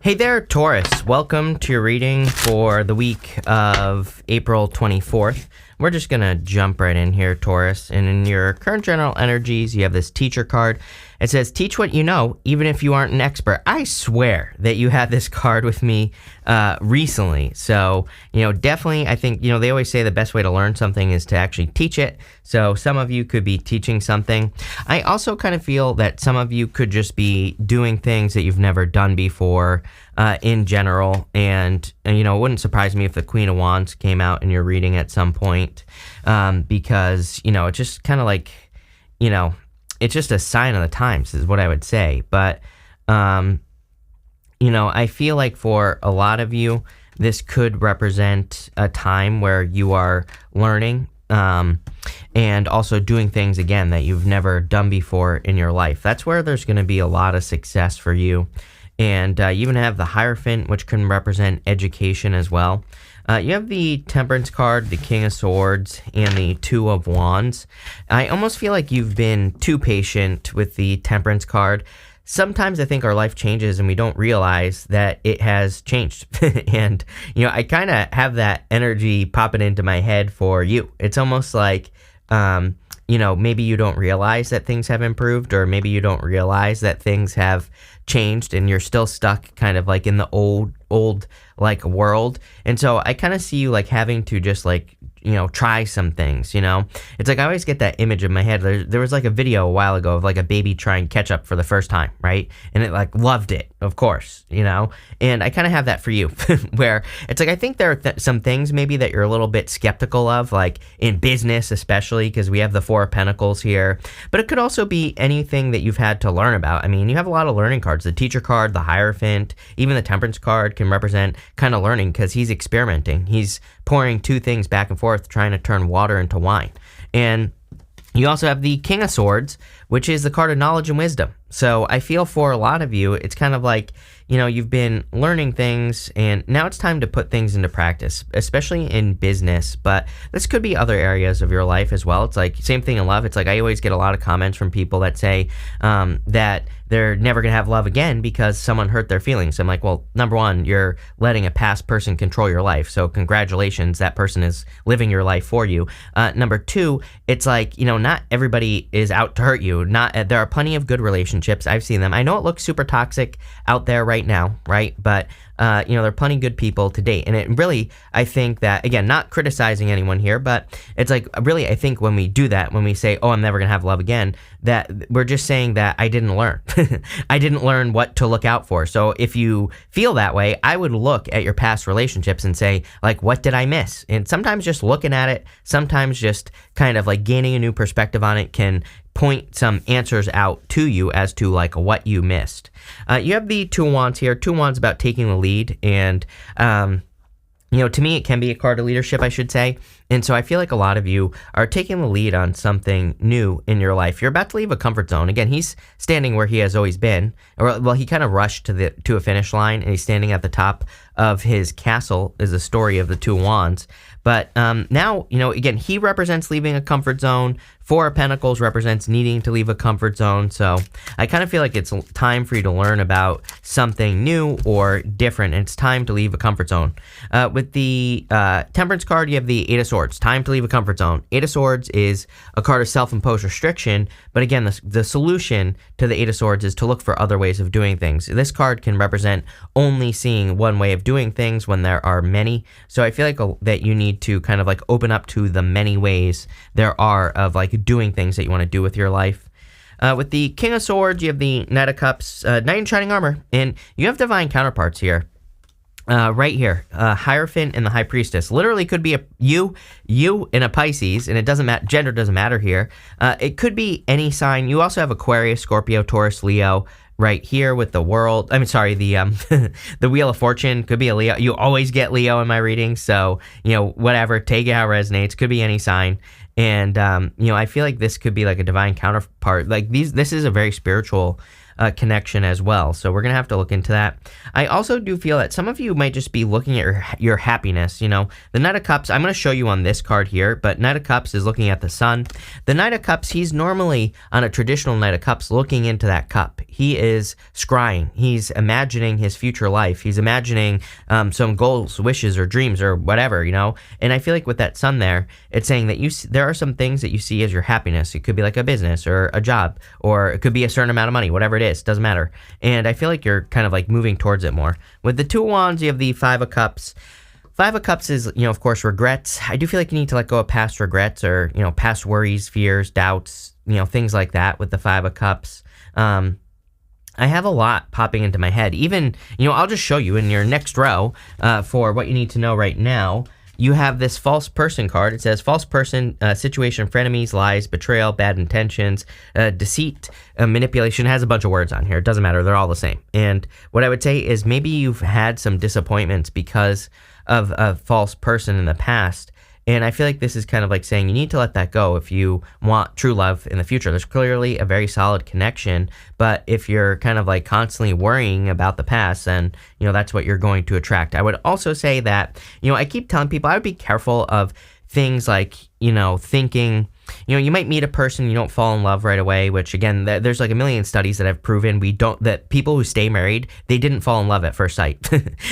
Hey there, Taurus. Welcome to your reading for the week of April 24th. We're just going to jump right in here, Taurus. And in your current general energies, you have this teacher card. It says, teach what you know, even if you aren't an expert. I swear that you had this card with me recently. So, definitely, I think, they always say the best way to learn something is to actually teach it. So some of you could be teaching something. I also kind of feel that some of you could just be doing things that you've never done before in general. And, it wouldn't surprise me if the Queen of Wands came out in your reading at some point because, it's just kind of like, it's just a sign of the times is what I would say. But, I feel like for a lot of you, this could represent a time where you are learning and also doing things, again, that you've never done before in your life. That's where there's going to be a lot of success for you. And you even have the Hierophant, which can represent education as well. You have the Temperance card, the King of Swords, and the Two of Wands. I almost feel like you've been too patient with the Temperance card. Sometimes I think our life changes and we don't realize that it has changed. And, I kind of have that energy popping into my head for you. It's almost like, maybe you don't realize that things have improved, or maybe you don't realize that things have changed and you're still stuck kind of like in the old like world. And so I kind of see you like having to just like, try some things, It's like I always get that image in my head. There was like a video a while ago of like a baby trying ketchup for the first time, right? And it like loved it, of course, And I kind of have that for you where it's like I think there are some things maybe that you're a little bit skeptical of, like in business especially, because we have the Four of Pentacles here. But it could also be anything that you've had to learn about. I mean, you have a lot of learning cards. The Teacher card, the Hierophant, even the Temperance card can represent kind of learning because he's experimenting. He's pouring two things back and forth, trying to turn water into wine. And you also have the King of Swords, which is the card of knowledge and wisdom. So I feel for a lot of you, it's kind of like, you've been learning things and now it's time to put things into practice, especially in business. But this could be other areas of your life as well. It's like same thing in love. It's like I always get a lot of comments from people that say that they're never going to have love again because someone hurt their feelings. I'm like, well, number one, you're letting a past person control your life. So congratulations, that person is living your life for you. Number two, it's like, not everybody is out to hurt you. There are plenty of good relationships. I've seen them. I know it looks super toxic out there right now, right? But there are plenty of good people to date. And it really, I think that, again, not criticizing anyone here, but it's like, really, I think when we do that, when we say, oh, I'm never going to have love again, that we're just saying that I didn't learn. I didn't learn what to look out for. So if you feel that way, I would look at your past relationships and say, like, what did I miss? And sometimes just looking at it, sometimes just kind of like gaining a new perspective on it can point some answers out to you as to like what you missed. You have the Two of Wands here. Two of Wands about taking the lead, and to me, it can be a card of leadership, I should say. And so I feel like a lot of you are taking the lead on something new in your life. You're about to leave a comfort zone. Again, he's standing where he has always been. Well, he kind of rushed to a finish line, and he's standing at the top of his castle is the story of the Two of Wands. But now, again, he represents leaving a comfort zone. Four of Pentacles represents needing to leave a comfort zone. So I kind of feel like it's time for you to learn about something new or different. And it's time to leave a comfort zone. With the Temperance card, you have the Eight of Swords. Time to leave a comfort zone. Eight of Swords is a card of self-imposed restriction. But again, the solution to the Eight of Swords is to look for other ways of doing things. This card can represent only seeing one way of doing things when there are many. So I feel like that you need to kind of like open up to the many ways there are of like doing things that you want to do with your life. With the King of Swords, you have the Knight of Cups, Knight in Shining Armor, and you have divine counterparts here. Right here, Hierophant and the High Priestess. Literally could be you in a Pisces, and it doesn't matter, gender doesn't matter here. It could be any sign. You also have Aquarius, Scorpio, Taurus, Leo, right here with the world. I mean, sorry, the the Wheel of Fortune could be a Leo. You always get Leo in my readings, so whatever, take it how it resonates. Could be any sign. And I feel like this could be like a divine counterpart. Like this is a very spiritual connection as well. So we're going to have to look into that. I also do feel that some of you might just be looking at your happiness. You know, the Knight of Cups, I'm going to show you on this card here, but Knight of Cups is looking at the sun. The Knight of Cups, he's normally on a traditional Knight of Cups looking into that cup. He is scrying. He's imagining his future life. He's imagining some goals, wishes, or dreams, or whatever, you know. And I feel like with that sun there, it's saying that there are some things that you see as your happiness. It could be like a business or a job, or it could be a certain amount of money, whatever it is, doesn't matter. And I feel like you're kind of like moving towards it more. With the Two of Wands, you have the Five of Cups. Five of Cups is, you know, of course, regrets. I do feel like you need to let go of past regrets or, you know, past worries, fears, doubts, you know, things like that with the Five of Cups. I have a lot popping into my head. Even, you know, I'll just show you in your next row for what you need to know right now. You have this false person card. It says false person, situation, frenemies, lies, betrayal, bad intentions, deceit, manipulation. It has a bunch of words on here. It doesn't matter. They're all the same. And what I would say is maybe you've had some disappointments because of a false person in the past. And I feel like this is kind of like saying you need to let that go if you want true love in the future. There's clearly a very solid connection, but if you're kind of like constantly worrying about the past, then, you know, that's what you're going to attract. I would also say that, you know, I keep telling people I would be careful of things like, you know, thinking, you know, you might meet a person, you don't fall in love right away, which again, there's like a million studies that have proven that people who stay married, they didn't fall in love at first sight.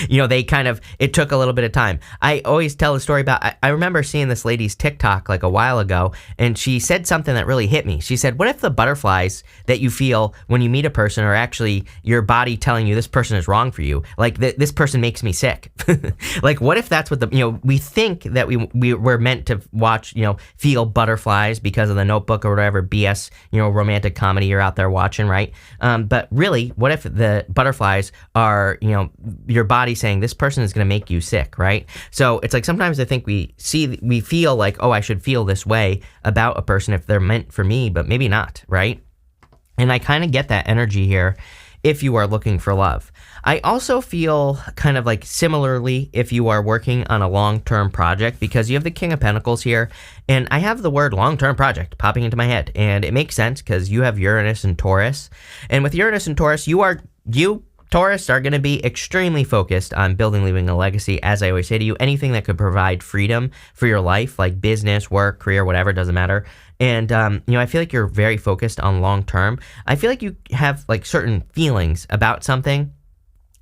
You know, it took a little bit of time. I always tell the story about, I remember seeing this lady's TikTok like a while ago, and she said something that really hit me. She said, what if the butterflies that you feel when you meet a person are actually your body telling you this person is wrong for you? Like, this person makes me sick. Like, what if that's what you know, we think that we're meant to watch, you know, feel butterflies because of The Notebook or whatever BS, you know, romantic comedy you're out there watching, right? But really, what if the butterflies are, you know, your body saying this person is going to make you sick, right? So it's like sometimes I think we feel like, oh, I should feel this way about a person if they're meant for me, but maybe not, right? And I kind of get that energy here if you are looking for love. I also feel kind of like similarly if you are working on a long-term project, because you have the King of Pentacles here, and I have the word long-term project popping into my head, and it makes sense because you have Uranus and Taurus. And with Uranus and Taurus, Taurus are going to be extremely focused on building, leaving a legacy. As I always say to you, anything that could provide freedom for your life, like business, work, career, whatever, doesn't matter. And, you know, I feel like you're very focused on long term. I feel like you have like certain feelings about something.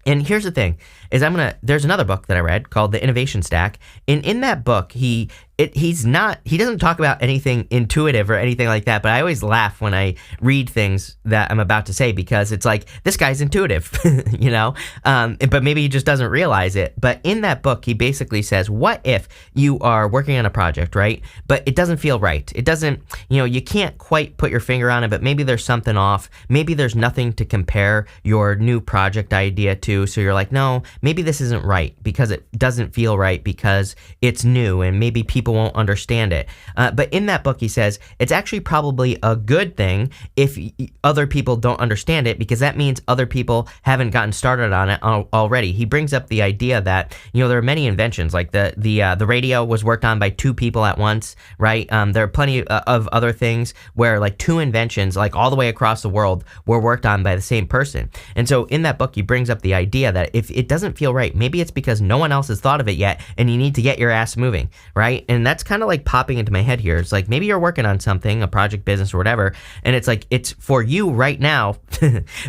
And here's the thing, is there's another book that I read called The Innovation Stack. And in that book, he doesn't talk about anything intuitive or anything like that, but I always laugh when I read things that I'm about to say, because it's like, this guy's intuitive, you know, but maybe he just doesn't realize it. But in that book, he basically says, what if you are working on a project, right? But it doesn't feel right. It doesn't, you know, you can't quite put your finger on it, but maybe there's something off. Maybe there's nothing to compare your new project idea to. So you're like, no, maybe this isn't right because it doesn't feel right because it's new and maybe people won't understand it. But in that book, he says it's actually probably a good thing if other people don't understand it, because that means other people haven't gotten started on it already. He brings up the idea that, you know, there are many inventions, like the radio was worked on by two people at once, right? There are plenty of other things where like two inventions, like all the way across the world, were worked on by the same person. And so in that book, he brings up the idea that if it doesn't feel right, maybe it's because no one else has thought of it yet, and you need to get your ass moving, right? And that's kind of like popping into my head here. It's like maybe you're working on something, a project, business, or whatever, and it's like it's for you right now,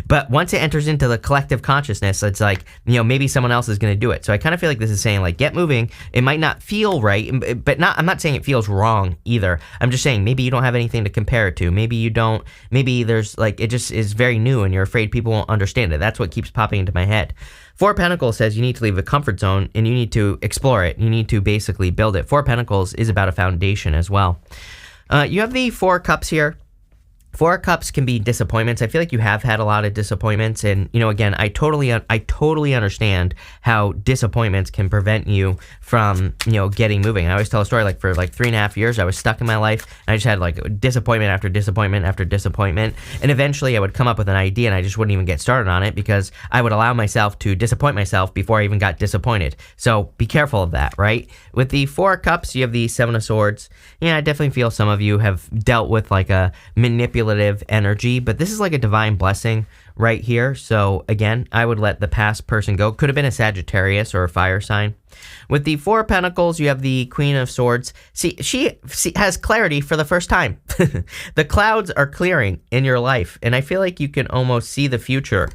but once it enters into the collective consciousness, it's like, you know, maybe someone else is going to do it. So I kind of feel like this is saying like, get moving. It might not feel right, but I'm not saying it feels wrong either. I'm just saying maybe you don't have anything to compare it to. Maybe there's like, it just is very new and you're afraid people won't understand it. That's what keeps popping into my head. Four of Pentacles says you need to leave the comfort zone and you need to explore it. You need to basically build it. Four of Pentacles is about a foundation as well. You have the Four of Cups here. Four of Cups can be disappointments. I feel like you have had a lot of disappointments, and, you know, again, I totally understand how disappointments can prevent you from, you know, getting moving. I always tell a story, like for like 3.5 years, I was stuck in my life, and I just had like disappointment after disappointment after disappointment, and eventually I would come up with an idea, and I just wouldn't even get started on it because I would allow myself to disappoint myself before I even got disappointed. So be careful of that, right? With the Four of Cups, you have the Seven of Swords. Yeah, I definitely feel some of you have dealt with like a manipulative manipulative energy, but this is like a divine blessing right here. So again, I would let the past person go. Could have been a Sagittarius or a fire sign. With the Four of Pentacles, you have the Queen of Swords. See, she has clarity for the first time. The clouds are clearing in your life, and I feel like you can almost see the future.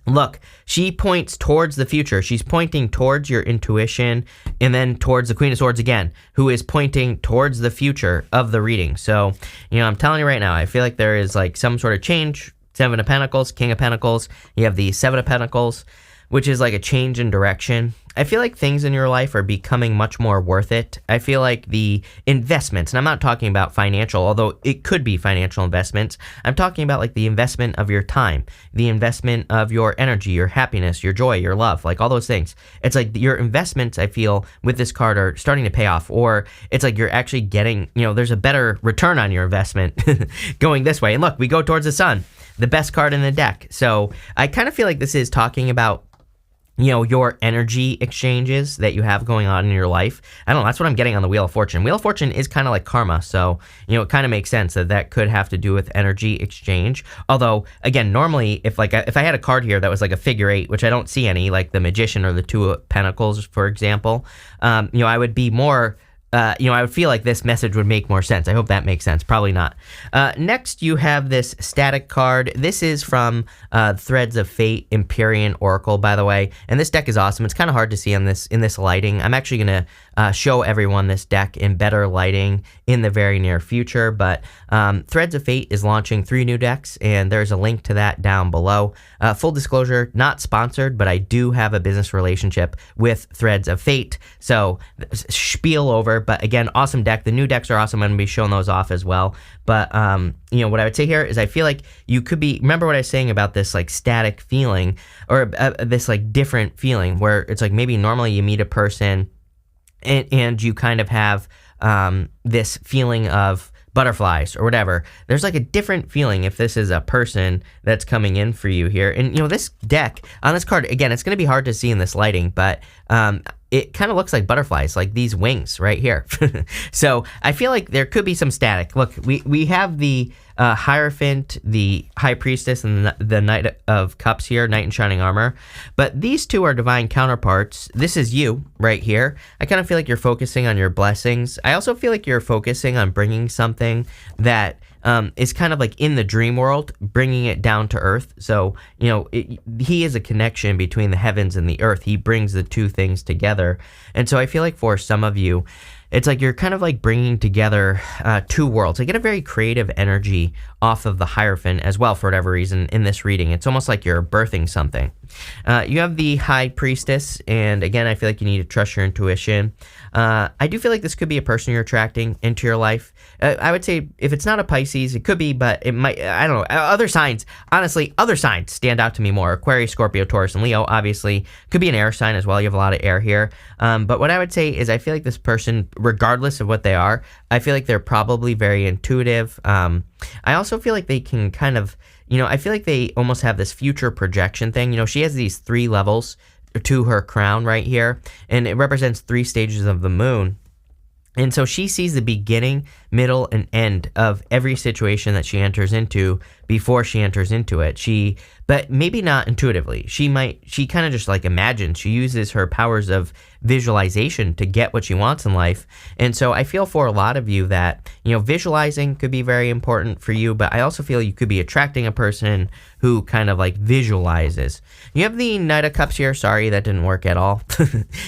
Look, she points towards the future. She's pointing towards your intuition, and then towards the Queen of Swords again, who is pointing towards the future of the reading. So, I'm telling you right now, I feel like there is like some sort of change. Seven of Pentacles, King of Pentacles. You have the Seven of Pentacles, which is like a change in direction. I feel like things in your life are becoming much more worth it. I feel like the investments, and I'm not talking about financial, although it could be financial investments. I'm talking about like the investment of your time, the investment of your energy, your happiness, your joy, your love, like all those things. It's like your investments, I feel, with this card are starting to pay off, or it's like you're actually getting, there's a better return on your investment going this way. And look, we go towards the sun, the best card in the deck. So I kind of feel like this is talking about your energy exchanges that you have going on in your life. I don't know, that's what I'm getting on the Wheel of Fortune. Wheel of Fortune is kind of like karma, so, it kind of makes sense that could have to do with energy exchange. Although, again, normally, if I had a card here that was like a figure 8, which I don't see any, like the Magician or the Two of Pentacles, for example, I would be more... I would feel like this message would make more sense. I hope that makes sense. Probably not. Next, you have this static card. This is from Threads of Fate, Empyrean Oracle, by the way. And this deck is awesome. It's kind of hard to see in this lighting. I'm actually going to show everyone this deck in better lighting in the very near future. But Threads of Fate is launching 3 new decks, and there's a link to that down below. Full disclosure, not sponsored, but I do have a business relationship with Threads of Fate. So spiel over. But again, awesome deck. The new decks are awesome. I'm going to be showing those off as well. But, what I would say here is I feel like you could be, remember what I was saying about this like static feeling, or this like different feeling where it's like maybe normally you meet a person and you kind of have this feeling of butterflies or whatever. There's like a different feeling if this is a person that's coming in for you here. And, this deck on this card, again, it's going to be hard to see in this lighting, but it kind of looks like butterflies, like these wings right here. So I feel like there could be some static. Look, we have the Hierophant, the High Priestess, and the Knight of Cups here, Knight in Shining Armor. But these two are divine counterparts. This is you right here. I kind of feel like you're focusing on your blessings. I also feel like you're focusing on bringing something that is kind of like in the dream world, bringing it down to earth. So, he is a connection between the heavens and the earth. He brings the two things together. And so I feel like for some of you, it's like you're kind of like bringing together two worlds. I get a very creative energy off of the Hierophant as well for whatever reason in this reading. It's almost like you're birthing something. You have the High Priestess, and again, I feel like you need to trust your intuition. I do feel like this could be a person you're attracting into your life. I would say if it's not a Pisces, it could be, but it might, I don't know. Other signs, honestly, other signs stand out to me more. Aquarius, Scorpio, Taurus, and Leo, obviously. Could be an air sign as well. You have a lot of air here. But what I would say is I feel like this person, regardless of what they are, I feel like they're probably very intuitive. I also feel like they can kind of, I feel like they almost have this future projection thing. She has these 3 levels to her crown right here, and it represents 3 stages of the moon. And so she sees the beginning, middle, and end of every situation that she enters into before she enters into it. But maybe not intuitively. She kind of just like imagines. She uses her powers of visualization to get what she wants in life. And so I feel for a lot of you that, visualizing could be very important for you, but I also feel you could be attracting a person who kind of like visualizes. You have the Knight of Cups here. Sorry, that didn't work at all.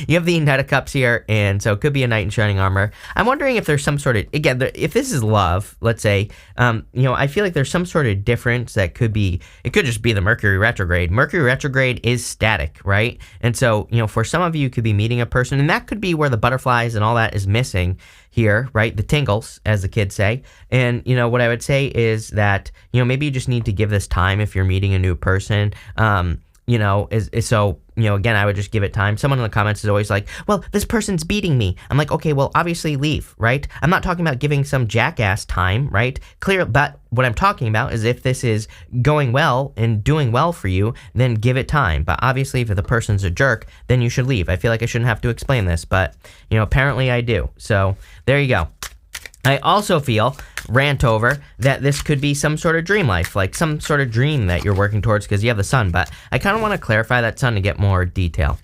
You have the Knight of Cups here, and so it could be a Knight in Shining Armor. I'm wondering if there's some sort of, again, if this is love, let's say, I feel like there's some sort of difference that could be, it could just be the Mercury retrograde. Mercury retrograde is static, right? And so, for some of you, you could be meeting a person, and that could be where the butterflies and all that is missing here, right? The tingles, as the kids say. And, what I would say is that, maybe you just need to give this time if you're meeting a new person. Again, I would just give it time. Someone in the comments is always like, well, this person's beating me. I'm like, okay, well, obviously leave, right? I'm not talking about giving some jackass time, right? Clear, but what I'm talking about is if this is going well and doing well for you, then give it time. But obviously, if the person's a jerk, then you should leave. I feel like I shouldn't have to explain this, but, apparently I do. So there you go. I also feel, rant over, that this could be some sort of dream life, like some sort of dream that you're working towards because you have the sun, but I kind of want to clarify that sun to get more detail.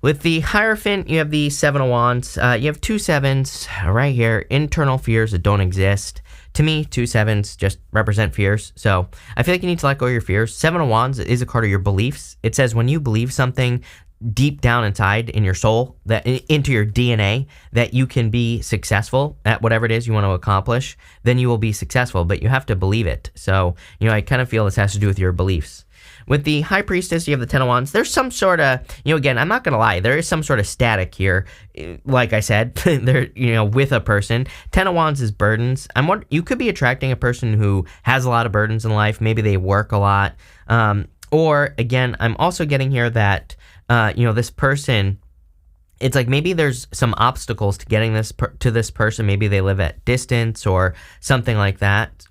With the Hierophant, you have the Seven of Wands. You have 2 sevens right here, internal fears that don't exist. To me, 2 sevens just represent fears, so I feel like you need to let go of your fears. 7 of Wands is a card of your beliefs. It says when you believe something deep down inside in your soul, that into your DNA, that you can be successful at whatever it is you want to accomplish, then you will be successful, but you have to believe it. So, I kind of feel this has to do with your beliefs. With the High Priestess, you have the 10 of Wands. There's some sort of, again, I'm not going to lie, there is some sort of static here. Like I said, there, with a person. 10 of Wands is burdens. You could be attracting a person who has a lot of burdens in life. Maybe they work a lot. Or, again, I'm also getting here that this person, it's like maybe there's some obstacles to getting to this person. Maybe they live at distance or something like that.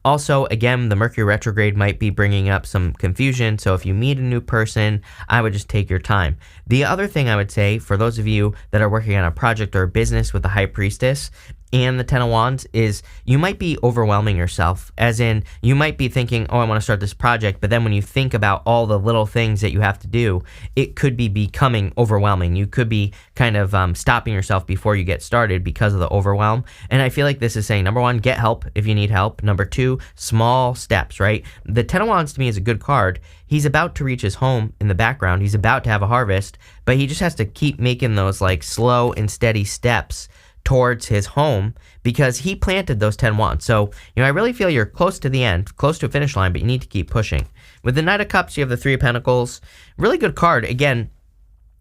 Also, again, the Mercury retrograde might be bringing up some confusion. So if you meet a new person, I would just take your time. The other thing I would say for those of you that are working on a project or a business with the High Priestess and the 10 of Wands is you might be overwhelming yourself, as in you might be thinking, oh, I want to start this project, but then when you think about all the little things that you have to do, it could be becoming overwhelming. You could be kind of stopping yourself before you get started because of the overwhelm. And I feel like this is saying, number one, get help if you need help. Number two, small steps, right? The 10 of Wands to me is a good card. He's about to reach his home in the background. He's about to have a harvest, but he just has to keep making those like slow and steady steps towards his home because he planted those 10 wands. So, I really feel you're close to the end, close to a finish line, but you need to keep pushing. With the Knight of Cups, you have the 3 of Pentacles. Really good card. Again,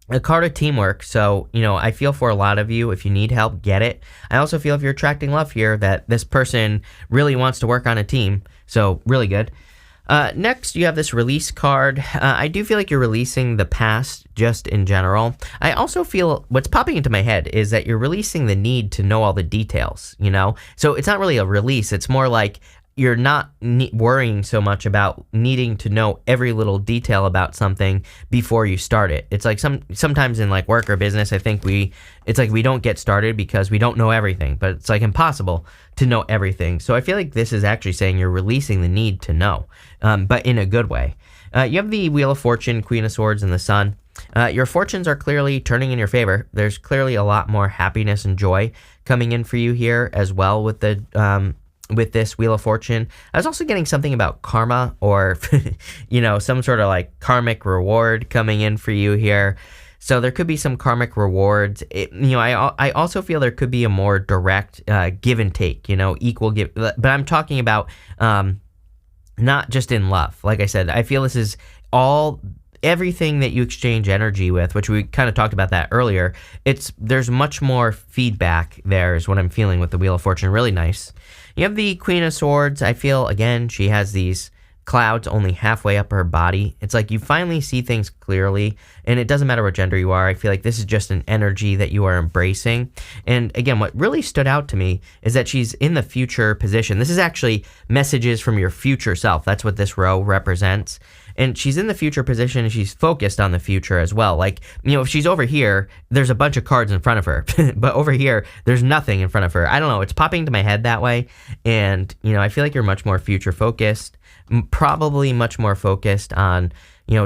a card of teamwork. So, I feel for a lot of you, if you need help, get it. I also feel if you're attracting love here, that this person really wants to work on a team. So, really good. Next, you have this release card. I do feel like you're releasing the past just in general. I also feel what's popping into my head is that you're releasing the need to know all the details, So it's not really a release. It's more like you're not worrying so much about needing to know every little detail about something before you start it. It's like sometimes in like work or business, I think it's like we don't get started because we don't know everything, but it's like impossible to know everything. So I feel like this is actually saying you're releasing the need to know, but in a good way. You have the Wheel of Fortune, Queen of Swords, and the Sun. Your fortunes are clearly turning in your favor. There's clearly a lot more happiness and joy coming in for you here as well with the with this Wheel of Fortune. I was also getting something about karma or, some sort of like karmic reward coming in for you here. So there could be some karmic rewards. I also feel there could be a more direct give and take, equal give. But I'm talking about not just in love. Like I said, I feel this is everything that you exchange energy with, which we kind of talked about that earlier. There's much more feedback there is what I'm feeling with the Wheel of Fortune. Really nice. You have the Queen of Swords. I feel, again, she has these clouds only halfway up her body. It's like you finally see things clearly, and it doesn't matter what gender you are. I feel like this is just an energy that you are embracing. And again, what really stood out to me is that she's in the future position. This is actually messages from your future self. That's what this row represents. And she's in the future position and she's focused on the future as well. Like, if she's over here, there's a bunch of cards in front of her. But over here, there's nothing in front of her. I don't know. It's popping into my head that way. And, I feel like you're much more future focused, probably much more focused on,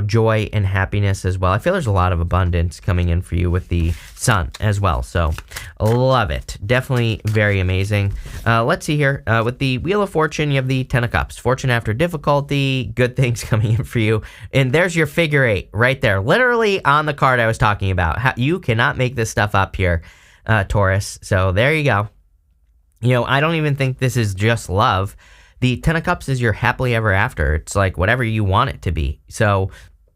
joy and happiness as well. I feel there's a lot of abundance coming in for you with the Sun as well. So love it. Definitely very amazing. Let's see here. With the Wheel of Fortune, you have the 10 of Cups. Fortune after difficulty, good things coming in for you. And there's your figure 8 right there. Literally on the card I was talking about. You cannot make this stuff up here, Taurus. So there you go. I don't even think this is just love. The 10 of Cups is your happily ever after. It's like whatever you want it to be. So,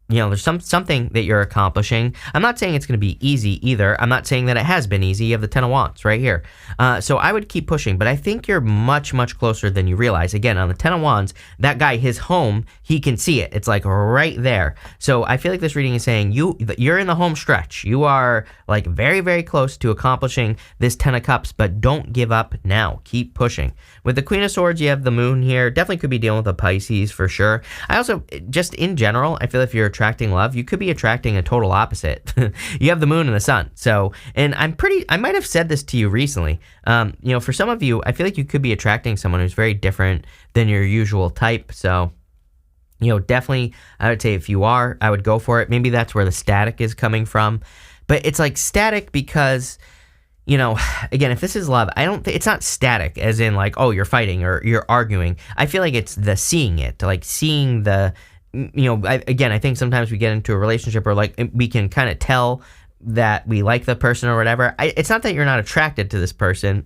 there's something that you're accomplishing. I'm not saying it's going to be easy either. I'm not saying that it has been easy. You have the 10 of Wands right here. So I would keep pushing, but I think you're much, much closer than you realize. Again, on the 10 of Wands, that guy, his home, he can see it. It's like right there. So I feel like this reading is saying you're in the home stretch. You are like very, very close to accomplishing this 10 of Cups, but don't give up now. Keep pushing. With the Queen of Swords, you have the Moon here. Definitely could be dealing with a Pisces for sure. I also, just in general, I feel if you're attracting love, you could be attracting a total opposite. You have the moon and the sun. So, and I might have said this to you recently. For some of you, I feel like you could be attracting someone who's very different than your usual type. So, definitely, I would say if you are, I would go for it. Maybe that's where the static is coming from. But it's like static because, again, if this is love, it's not static as in like, oh, you're fighting or you're arguing. I feel like it's the seeing it, like seeing the, I think sometimes we get into a relationship where like we can kind of tell that we like the person or whatever. It's not that you're not attracted to this person.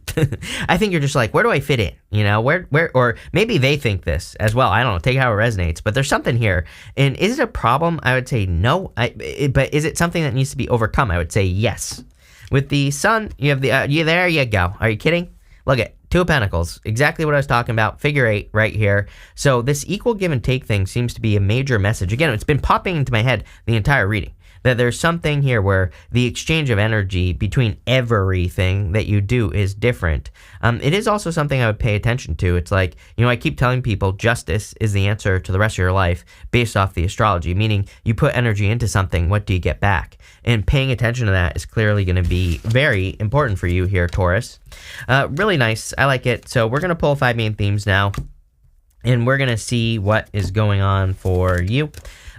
I think you're just like, where do I fit in? Where, or maybe they think this as well. I don't know, take how it resonates, but there's something here. And is it a problem? I would say no. But is it something that needs to be overcome? I would say yes. With the sun, you have there you go. Are you kidding? Look at Two of Pentacles, exactly what I was talking about, figure 8 right here. So this equal give and take thing seems to be a major message. Again, it's been popping into my head the entire reading, that there's something here where the exchange of energy between everything that you do is different. It is also something I would pay attention to. It's like, I keep telling people justice is the answer to the rest of your life based off the astrology, meaning you put energy into something, what do you get back? And paying attention to that is clearly going to be very important for you here, Taurus. Really nice. I like it. So we're going to pull 5 main themes now, and we're going to see what is going on for you.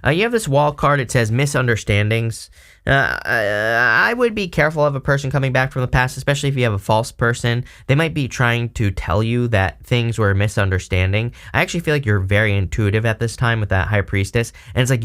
You have this wall card. It says misunderstandings. I would be careful of a person coming back from the past, especially if you have a false person. They might be trying to tell you that things were a misunderstanding. I actually feel like you're very intuitive at this time with that High Priestess, and it's like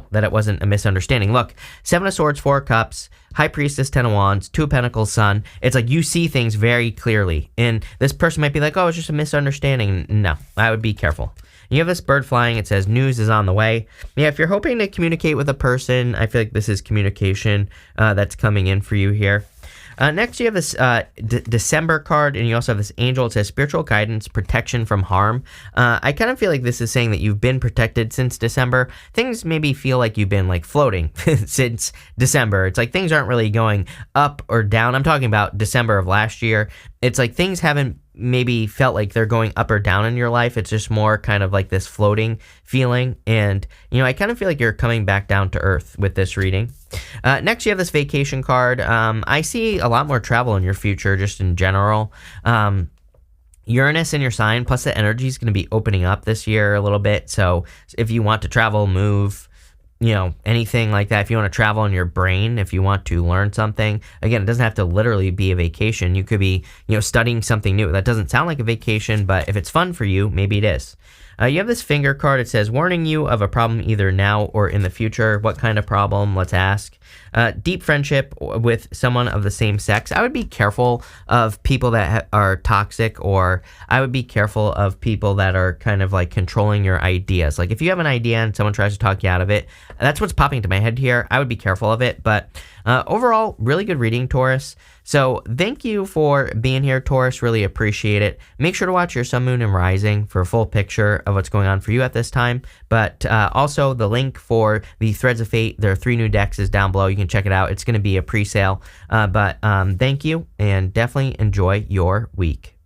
that it wasn't a misunderstanding. Look, 7 of Swords, 4 of Cups, High Priestess, 10 of Wands, 2 of Pentacles, Sun. It's like you see things very clearly, and this person might be like, oh, it's just a misunderstanding. No, I would be careful. You have this bird flying. It says news is on the way. Yeah, if you're hoping to communicate with a person, I feel like this is communication that's coming in for you here. Next, you have this December card, and you also have this angel. It says spiritual guidance, protection from harm. I kind of feel like this is saying that you've been protected since December. Things maybe feel like you've been like floating since December. It's like things aren't really going up or down. I'm talking about December of last year. It's like things haven't maybe felt like they're going up or down in your life. It's just more kind of like this floating feeling. And, I kind of feel like you're coming back down to earth with this reading. Next, you have this vacation card. I see a lot more travel in your future, just in general. Uranus in your sign, plus the energy is going to be opening up this year a little bit. So if you want to travel, move, anything like that, if you want to travel in your brain, if you want to learn something, again, it doesn't have to literally be a vacation. You could be, studying something new. That doesn't sound like a vacation, but if it's fun for you, maybe it is. You have this finger card. It says warning you of a problem either now or in the future. What kind of problem? Let's ask. Deep friendship with someone of the same sex. I would be careful of people that are toxic, or I would be careful of people that are kind of like controlling your ideas. Like if you have an idea and someone tries to talk you out of it, that's what's popping into my head here. I would be careful of it. But overall, really good reading, Taurus. So thank you for being here, Taurus. Really appreciate it. Make sure to watch your sun, moon, and rising for a full picture of what's going on for you at this time. But also the link for the Threads of Fate, there are 3 new decks, is down below. You can check it out. It's going to be a pre-sale. But thank you, and definitely enjoy your week.